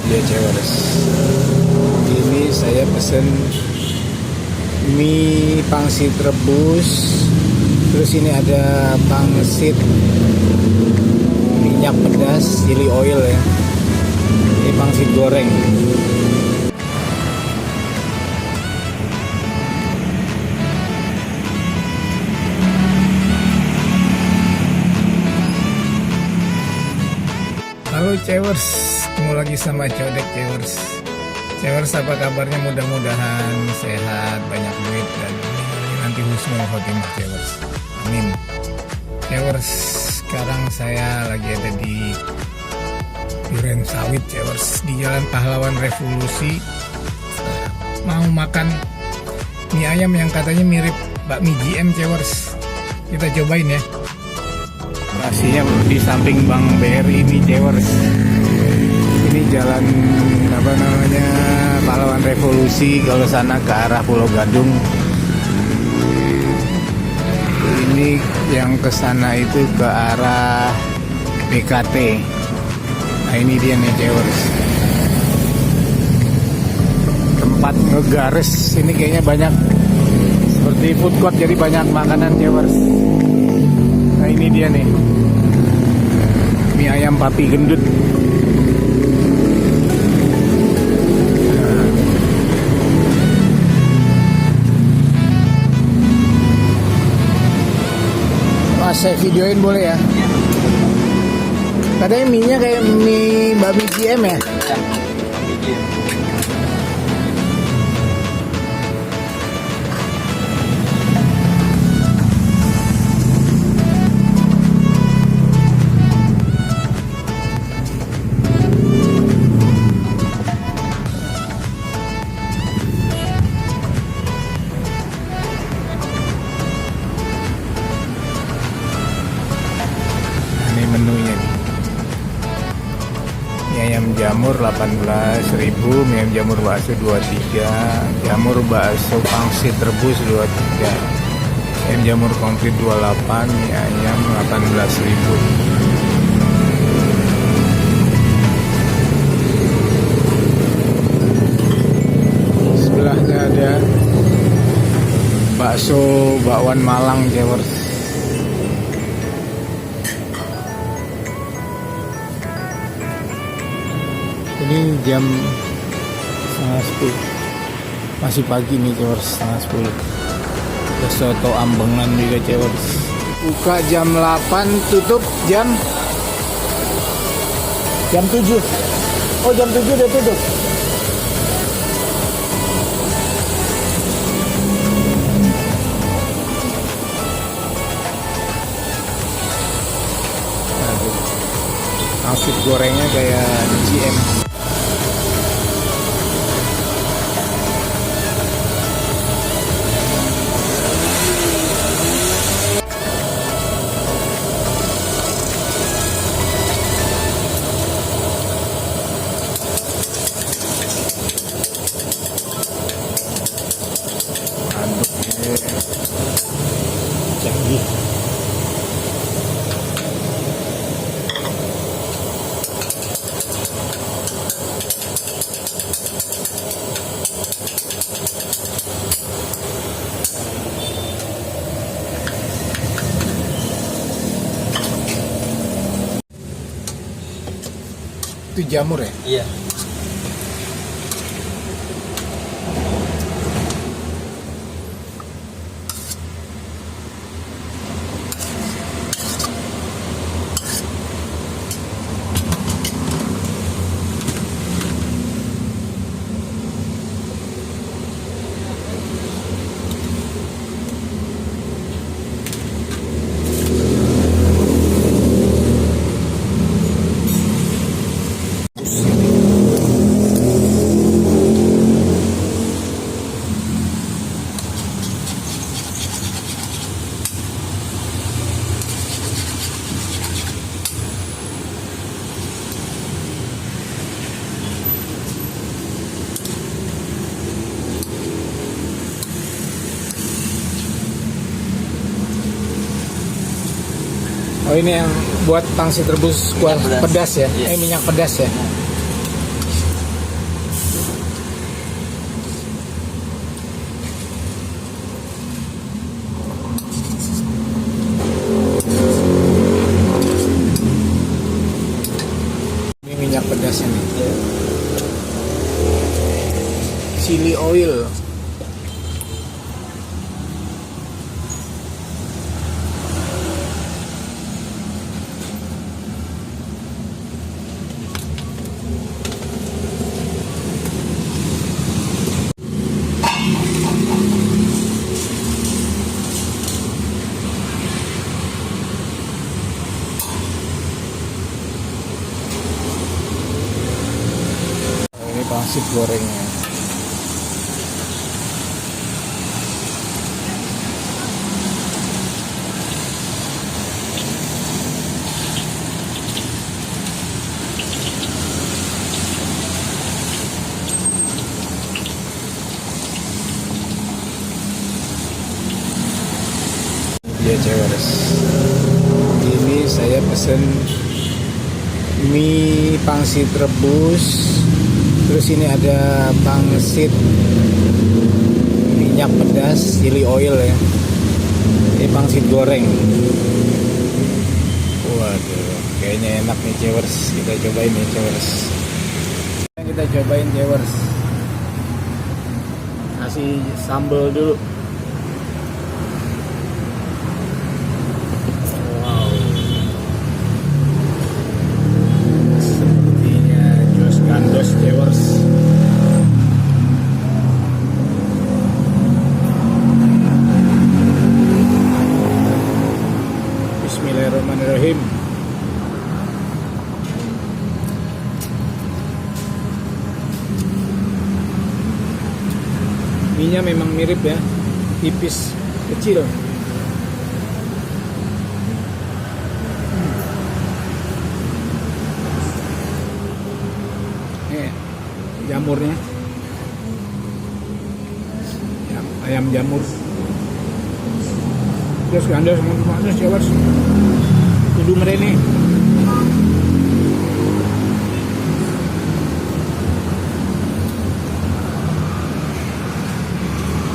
dia cewek. Ini saya pesen mie pangsit rebus, terus ini ada pangsit minyak pedas chili oil ya. Ini pangsit goreng. Halo cewers, ketemu lagi sama Codek cewers. Cewers, apa kabarnya? Mudah-mudahan sehat, banyak duit, dan nanti husnul khotimah cewers. Amin. Cewers, sekarang saya lagi ada di Duren Sawit cewers, di Jalan Pahlawan Revolusi. Mau makan mie ayam yang katanya mirip bakmi GM cewers. Kita cobain ya. Lokasinya di samping Bank BRI ini cewers. Ini jalan Pahlawan Revolusi, kalau sana ke arah Pulau Gadung. Ini yang ke sana itu ke arah BKT. Nah ini dia nih cewers, tempat ngegares. Ini kayaknya banyak seperti food court, jadi banyak makanan cewers. Nah ini dia nih, mie ayam papi gendut. Saya videoin boleh ya? Katanya mie-nya kayak mie bakmi GM ya? Menunya nih, mie ayam jamur 18.000, mie ayam jamur bakso 23, jamur bakso pangsit rebus 23, ayam jamur komplit 28, mie ayam 18.000. Sebelahnya ada bakso bakwan Malang cewers. Ini jam 9:30, masih pagi nih cewers, 9:30. Ada soto ambengan juga cewers. Buka jam 8, tutup jam 7. Oh jam 7 udah tutup. Pangsit gorengnya kayak GM. Canggih. Itu jamur ya? Iya. Oh ini yang buat pangsit rebus kuah pedas ya? Yes. Minyak pedas ya? Chili oil. Ini pangsit gorengnya. Ya cewek, ini saya pesen mie pangsit rebus, terus ini ada pangsit minyak pedas chili oil ya, ini pangsit goreng. Waduh, kayaknya enak nih cewers, kita cobain nih cewers. Kita cobain cewers, kasih sambal dulu. Bismillahirrahmanirrahim. Mie-nya memang mirip ya, tipis, kecil. Jamurnya, ayam jamur. Terus anda semua cewek kudu merene.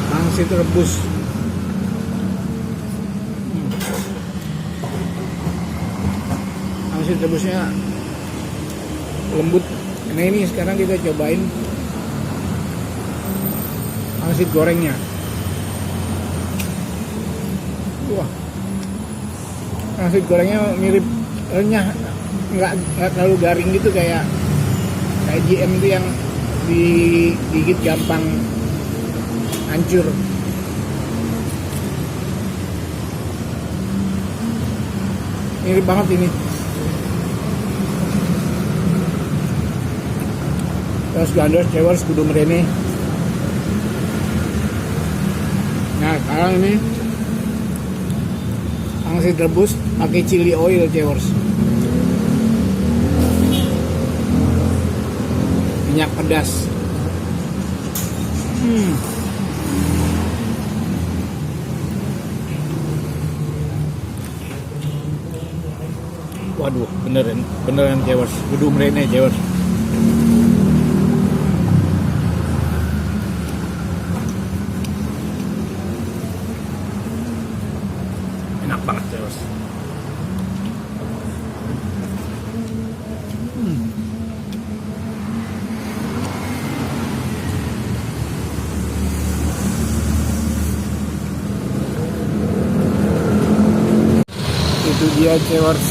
Pangsit rebus. Pangsit rebusnya lembut. Nah ini sekarang kita cobain pangsit gorengnya. Wah, pangsit gorengnya mirip renyah, nggak terlalu garing gitu kayak GM itu yang digigit gampang hancur. Mirip banget ini. Terus gandos cewers kudu merene. Nah sekarang ini pangsit rebus pakai chili oil cewers, minyak pedas. Waduh, beneran cewers, kudu merene cewers. Enak banget cewers. Itu dia cewers,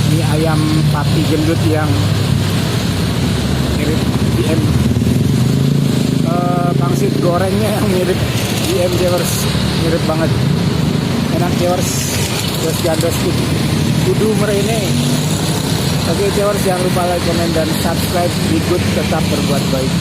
mie ayam papi gendut yang mirip GM. Pangsit gorengnya yang mirip GM cewers, mirip banget. Enak cewers, terus gandos kudu merene. Oke cewers, jangan lupa like, komen, dan subscribe. Ikut tetap berbuat baik.